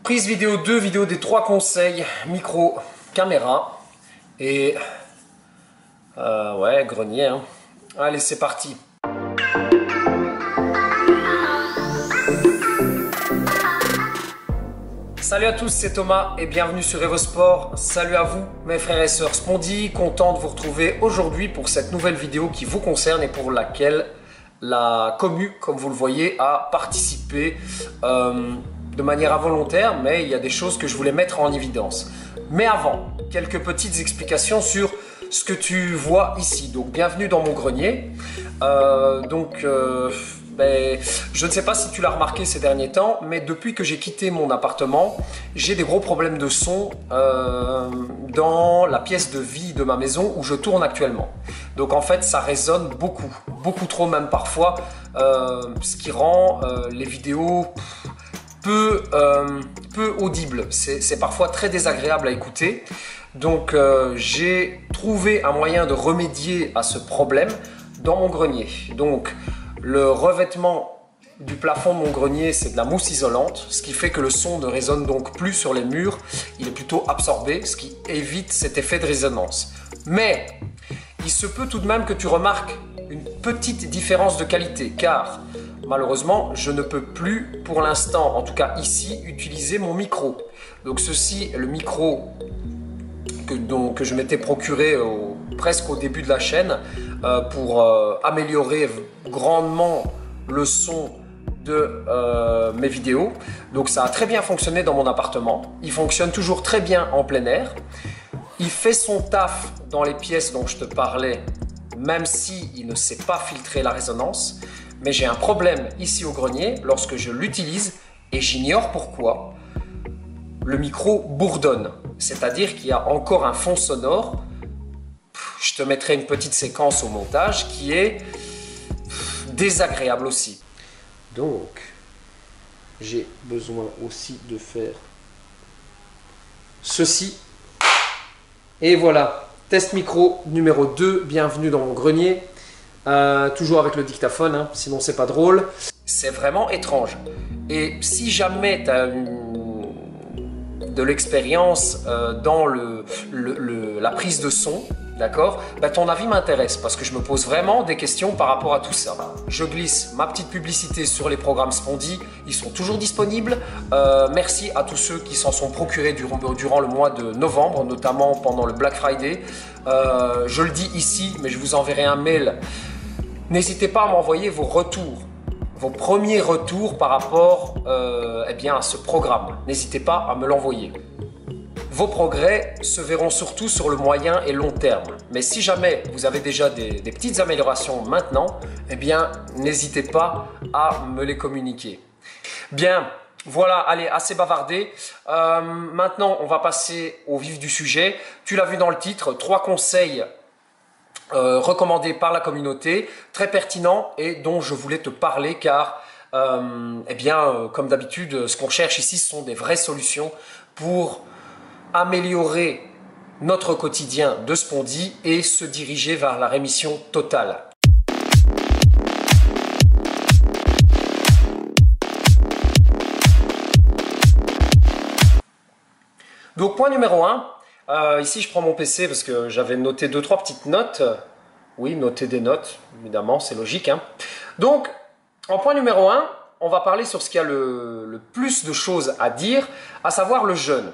Prise vidéo 2, vidéo des 3 conseils, micro, caméra et ouais, grenier. Hein. Allez, c'est parti. Salut à tous, c'est Thomas et bienvenue sur EvoSport. Salut à vous mes frères et sœurs Spondy, content de vous retrouver aujourd'hui pour cette nouvelle vidéo qui vous concerne et pour laquelle la commu, comme vous le voyez, a participé de manière involontaire, mais il y a des choses que je voulais mettre en évidence. Mais avant, quelques petites explications sur ce que tu vois ici. Donc bienvenue dans mon grenier. Je ne sais pas si tu l'as remarqué ces derniers temps, mais depuis que j'ai quitté mon appartement, j'ai des gros problèmes de son dans la pièce de vie de ma maison où je tourne actuellement. Donc en fait, ça résonne beaucoup trop même parfois, ce qui rend les vidéos peu audibles. C'est parfois très désagréable à écouter. Donc j'ai trouvé un moyen de remédier à ce problème dans mon grenier. Donc le revêtement du plafond de mon grenier, c'est de la mousse isolante, ce qui fait que le son ne résonne donc plus sur les murs, il est plutôt absorbé, ce qui évite cet effet de résonance. Mais il se peut tout de même que tu remarques une petite différence de qualité, car malheureusement, je ne peux plus pour l'instant, en tout cas ici, utiliser mon micro. Donc ceci est le micro que je m'étais procuré presque au début de la chaîne pour améliorer grandement le son de mes vidéos. Donc ça a très bien fonctionné dans mon appartement. Il fonctionne toujours très bien en plein air. Il fait son taf dans les pièces dont je te parlais, même s'il ne sait pas filtrer la résonance. Mais j'ai un problème ici au grenier lorsque je l'utilise et j'ignore pourquoi. Le micro bourdonne, c'est-à-dire qu'il y a encore un fond sonore. Je te mettrai une petite séquence au montage qui est désagréable aussi. Donc, j'ai besoin aussi de faire ceci. Et voilà, test micro numéro 2, bienvenue dans mon grenier. Toujours avec le dictaphone, hein, sinon c'est pas drôle. C'est vraiment étrange. Et si jamais tu as de l'expérience dans la prise de son, d'accord, bah, ton avis m'intéresse parce que je me pose vraiment des questions par rapport à tout ça. Je glisse ma petite publicité sur les programmes Spondy, ils sont toujours disponibles. Merci à tous ceux qui s'en sont procurés durant le mois de novembre, notamment pendant le Black Friday. Je le dis ici, mais je vous enverrai un mail. N'hésitez pas à m'envoyer vos retours, vos premiers retours par rapport à ce programme. N'hésitez pas à me l'envoyer. Vos progrès se verront surtout sur le moyen et long terme. Mais si jamais vous avez déjà des petites améliorations maintenant, eh bien, n'hésitez pas à me les communiquer. Bien, voilà, allez, assez bavardé. Maintenant, on va passer au vif du sujet. Tu l'as vu dans le titre, 3 conseils recommandé par la communauté, très pertinent et dont je voulais te parler car comme d'habitude, ce qu'on cherche ici, ce sont des vraies solutions pour améliorer notre quotidien de Spondy et se diriger vers la rémission totale. Donc point numéro 1, ici je prends mon PC parce que j'avais noté 2-3 petites notes. Oui, noter des notes, évidemment, c'est logique. Hein. Donc, en point numéro 1, on va parler sur ce qui a le plus de choses à dire, à savoir le jeûne.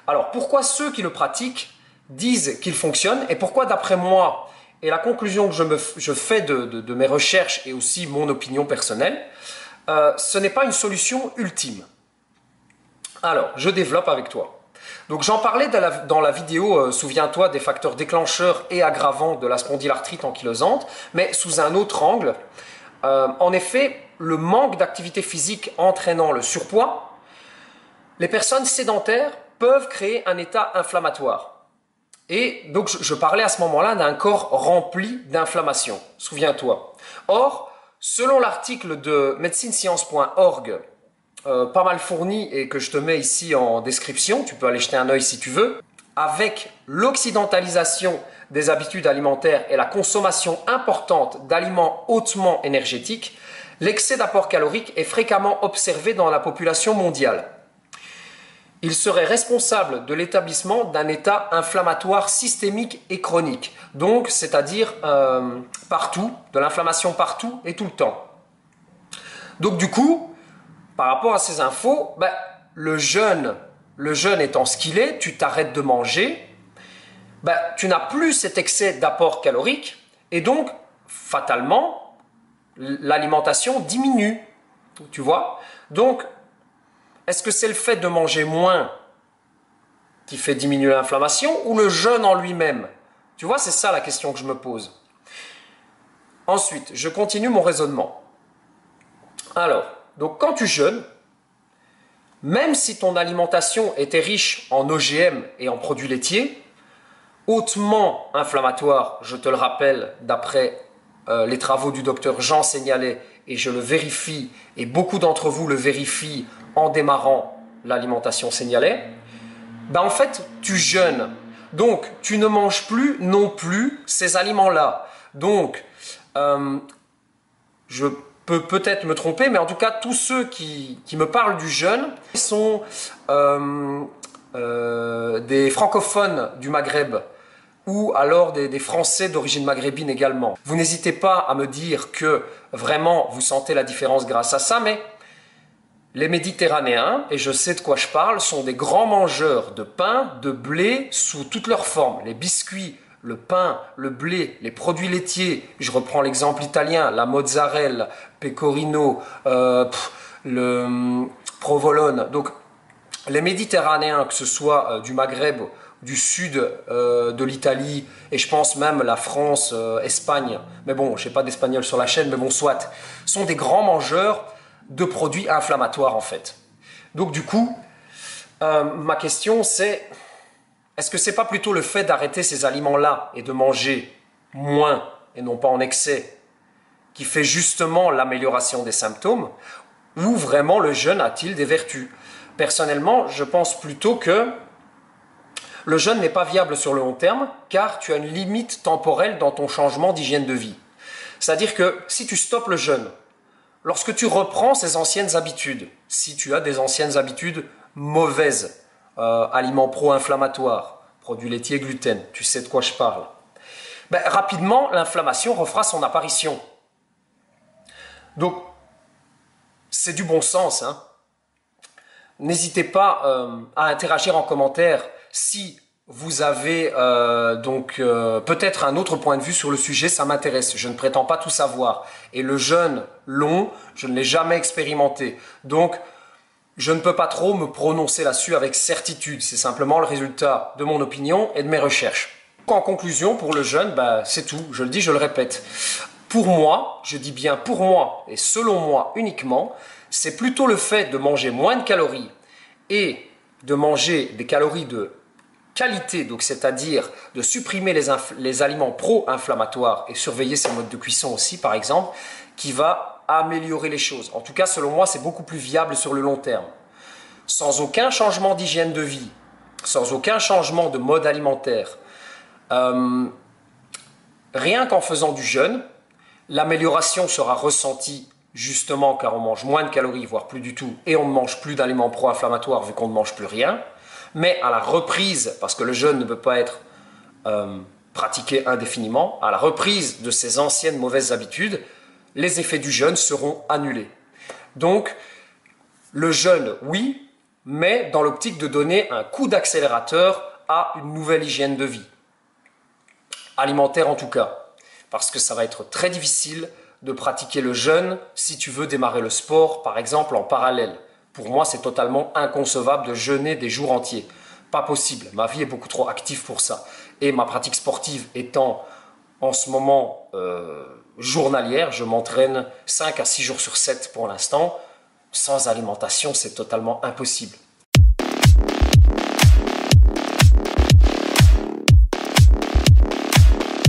Alors, pourquoi ceux qui le pratiquent disent qu'il fonctionne et pourquoi d'après moi, et la conclusion que je fais de mes recherches et aussi mon opinion personnelle, ce n'est pas une solution ultime. Alors, je développe avec toi. Donc j'en parlais dans la vidéo, souviens-toi, des facteurs déclencheurs et aggravants de la spondylarthrite ankylosante, mais sous un autre angle. En effet, le manque d'activité physique entraînant le surpoids, les personnes sédentaires peuvent créer un état inflammatoire. Et donc je parlais à ce moment-là d'un corps rempli d'inflammation, souviens-toi. Or, selon l'article de médecinesciences.org, pas mal fourni et que je te mets ici en description, tu peux aller jeter un œil si tu veux, avec l'occidentalisation des habitudes alimentaires et la consommation importante d'aliments hautement énergétiques, l'excès d'apport calorique est fréquemment observé dans la population mondiale. Il serait responsable de l'établissement d'un état inflammatoire systémique et chronique. Donc, c'est-à-dire partout, de l'inflammation partout et tout le temps. Donc du coup, par rapport à ces infos, ben, le jeûne étant ce qu'il est, tu t'arrêtes de manger, ben, tu n'as plus cet excès d'apport calorique et donc, fatalement, l'alimentation diminue. Tu vois? Donc, est-ce que c'est le fait de manger moins qui fait diminuer l'inflammation ou le jeûne en lui-même? Tu vois, c'est ça la question que je me pose. Ensuite, je continue mon raisonnement. Alors, donc quand tu jeûnes, même si ton alimentation était riche en OGM et en produits laitiers, hautement inflammatoire, je te le rappelle, d'après les travaux du docteur Jean Seignalet, et je le vérifie, et beaucoup d'entre vous le vérifient en démarrant l'alimentation Seignalet, ben en fait, tu jeûnes. Donc, tu ne manges plus non plus ces aliments-là. Donc, je peux peut-être me tromper, mais en tout cas, tous ceux qui me parlent du jeûne sont des francophones du Maghreb ou alors des Français d'origine maghrébine également. Vous n'hésitez pas à me dire que vraiment vous sentez la différence grâce à ça, mais les Méditerranéens, et je sais de quoi je parle, sont des grands mangeurs de pain, de blé sous toutes leurs formes. Les biscuits, le pain, le blé, les produits laitiers, je reprends l'exemple italien, la mozzarella, pecorino, le provolone. Donc les Méditerranéens, que ce soit du Maghreb, du sud de l'Italie, et je pense même la France, Espagne, mais bon, je n'ai pas d'espagnol sur la chaîne, mais bon, soit, sont des grands mangeurs de produits inflammatoires en fait. Donc du coup, ma question c'est, est-ce que c'est pas plutôt le fait d'arrêter ces aliments-là et de manger moins et non pas en excès qui fait justement l'amélioration des symptômes, ou vraiment le jeûne a-t-il des vertus? Personnellement, je pense plutôt que le jeûne n'est pas viable sur le long terme car tu as une limite temporelle dans ton changement d'hygiène de vie. C'est-à-dire que si tu stoppes le jeûne, lorsque tu reprends ces anciennes habitudes, si tu as des anciennes habitudes mauvaises, aliments pro-inflammatoires, produits laitiers, gluten, tu sais de quoi je parle, ben, rapidement l'inflammation refera son apparition. Donc, c'est du bon sens, hein. N'hésitez pas à interagir en commentaire si vous avez peut-être un autre point de vue sur le sujet, ça m'intéresse. Je ne prétends pas tout savoir. Et le jeûne long, je ne l'ai jamais expérimenté. Donc, je ne peux pas trop me prononcer là-dessus avec certitude. C'est simplement le résultat de mon opinion et de mes recherches. En conclusion, pour le jeûne, bah, c'est tout. Je le dis, je le répète. Pour moi, je dis bien pour moi et selon moi uniquement, c'est plutôt le fait de manger moins de calories et de manger des calories de qualité, donc c'est-à-dire de supprimer les aliments pro-inflammatoires et surveiller ces modes de cuisson aussi, par exemple, qui va améliorer les choses. En tout cas, selon moi, c'est beaucoup plus viable sur le long terme. Sans aucun changement d'hygiène de vie, sans aucun changement de mode alimentaire, rien qu'en faisant du jeûne, l'amélioration sera ressentie justement car on mange moins de calories, voire plus du tout, et on ne mange plus d'aliments pro-inflammatoires vu qu'on ne mange plus rien. Mais à la reprise, parce que le jeûne ne peut pas être pratiqué indéfiniment, à la reprise de ces anciennes mauvaises habitudes, les effets du jeûne seront annulés. Donc, le jeûne, oui, mais dans l'optique de donner un coup d'accélérateur à une nouvelle hygiène de vie. Alimentaire en tout cas. Parce que ça va être très difficile de pratiquer le jeûne si tu veux démarrer le sport, par exemple, en parallèle. Pour moi, c'est totalement inconcevable de jeûner des jours entiers. Pas possible. Ma vie est beaucoup trop active pour ça. Et ma pratique sportive étant en ce moment journalière, je m'entraîne 5 à 6 jours sur 7 pour l'instant. Sans alimentation, c'est totalement impossible.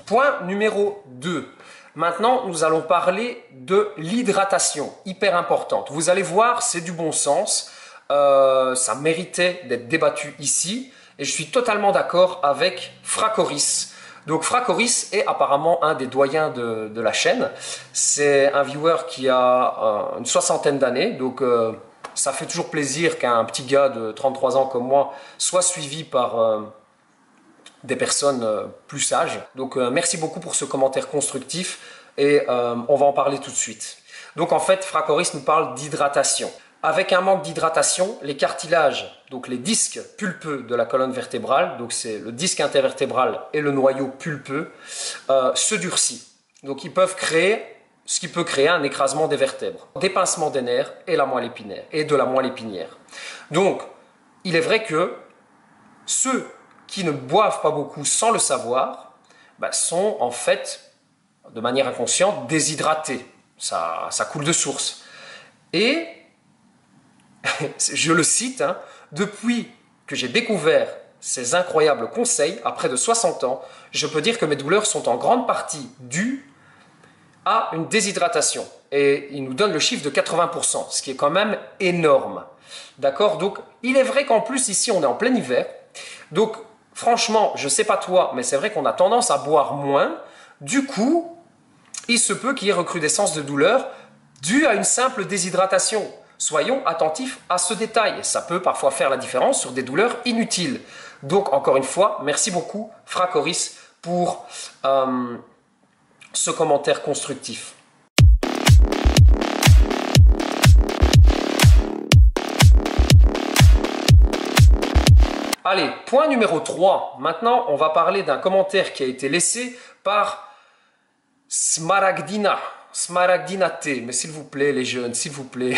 Point numéro 2. Maintenant, nous allons parler de l'hydratation, hyper importante. Vous allez voir, c'est du bon sens. Ça méritait d'être débattu ici. Et je suis totalement d'accord avec Fracoris. Donc Fracoris est apparemment un des doyens de la chaîne. C'est un viewer qui a une soixantaine d'années. Donc ça fait toujours plaisir qu'un petit gars de 33 ans comme moi soit suivi par des personnes plus sages. Donc merci beaucoup pour ce commentaire constructif et on va en parler tout de suite. Donc en fait, Fracoris nous parle d'hydratation. Avec un manque d'hydratation, les cartilages, donc les disques pulpeux de la colonne vertébrale, donc c'est le disque intervertébral et le noyau pulpeux, se durcissent. Donc ils peuvent créer ce qui peut créer un écrasement des vertèbres, des pincements des nerfs et la moelle épinière et de la moelle épinière. Donc il est vrai que ceux qui ne boivent pas beaucoup sans le savoir sont en fait de manière inconsciente déshydratés. Ça coule de source. Et je le cite, hein, depuis que j'ai découvert ces incroyables conseils, à près de 60 ans, je peux dire que mes douleurs sont en grande partie dues à une déshydratation. Et il nous donne le chiffre de 80%, ce qui est quand même énorme. D'accord? Donc, il est vrai qu'en plus, ici, on est en plein hiver. Donc, franchement, je ne sais pas toi, mais c'est vrai qu'on a tendance à boire moins. Du coup, il se peut qu'il y ait recrudescence de douleur due à une simple déshydratation. Soyons attentifs à ce détail. Ça peut parfois faire la différence sur des douleurs inutiles. Donc, encore une fois, merci beaucoup, Fracoris, pour ce commentaire constructif. Allez, point numéro 3. Maintenant, on va parler d'un commentaire qui a été laissé par Smaragdina. Smaragdina T, mais s'il vous plaît les jeunes, s'il vous plaît,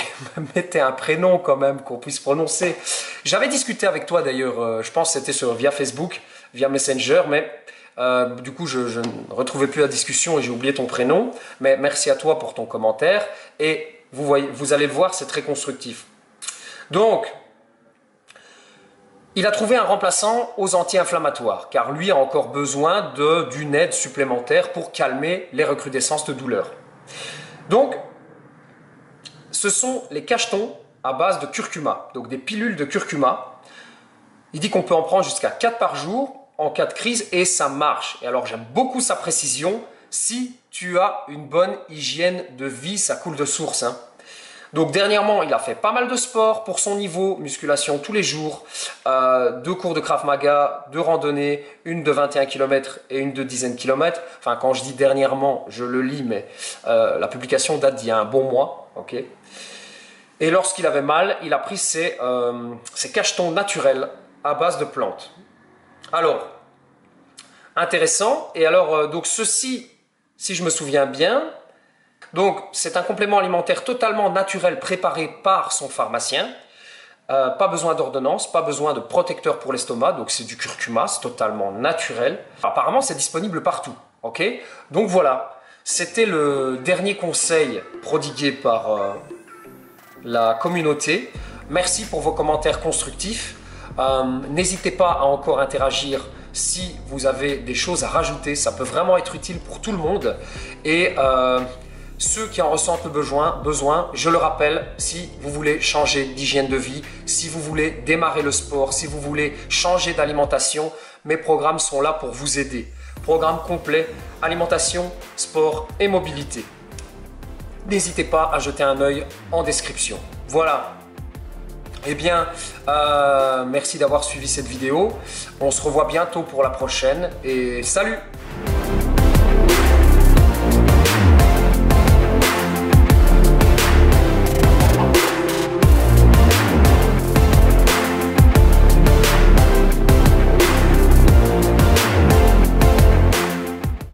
mettez un prénom quand même qu'on puisse prononcer. J'avais discuté avec toi d'ailleurs, je pense que c'était via Facebook, via Messenger, mais du coup je ne retrouvais plus la discussion et j'ai oublié ton prénom. Mais merci à toi pour ton commentaire et vous allez le voir, c'est très constructif. Donc, il a trouvé un remplaçant aux anti-inflammatoires, car lui a encore besoin d'une aide supplémentaire pour calmer les recrudescences de douleur. Donc, ce sont les cachetons à base de curcuma, donc des pilules de curcuma. Il dit qu'on peut en prendre jusqu'à 4 par jour en cas de crise et ça marche. Et alors, j'aime beaucoup sa précision. Si tu as une bonne hygiène de vie, ça coule de source, hein. Donc dernièrement, il a fait pas mal de sport pour son niveau, musculation tous les jours, 2 cours de Krav Maga, 2 randonnées, une de 21 km et une de dizaines de kilomètres. Enfin, quand je dis dernièrement, je le lis, mais la publication date d'il y a un bon mois. Okay. Et lorsqu'il avait mal, il a pris ses cachetons naturels à base de plantes. Alors, intéressant. Et alors, donc ceci, si je me souviens bien, donc, c'est un complément alimentaire totalement naturel préparé par son pharmacien. Pas besoin d'ordonnance, pas besoin de protecteur pour l'estomac. Donc, c'est du curcuma, c'est totalement naturel. Apparemment, c'est disponible partout. Ok? Donc, voilà. C'était le dernier conseil prodigué par la communauté. Merci pour vos commentaires constructifs. N'hésitez pas à encore interagir si vous avez des choses à rajouter. Ça peut vraiment être utile pour tout le monde. Et ceux qui en ressentent le besoin, je le rappelle, si vous voulez changer d'hygiène de vie, si vous voulez démarrer le sport, si vous voulez changer d'alimentation, mes programmes sont là pour vous aider. Programme complet, alimentation, sport et mobilité. N'hésitez pas à jeter un œil en description. Voilà. Eh bien, merci d'avoir suivi cette vidéo. On se revoit bientôt pour la prochaine et salut!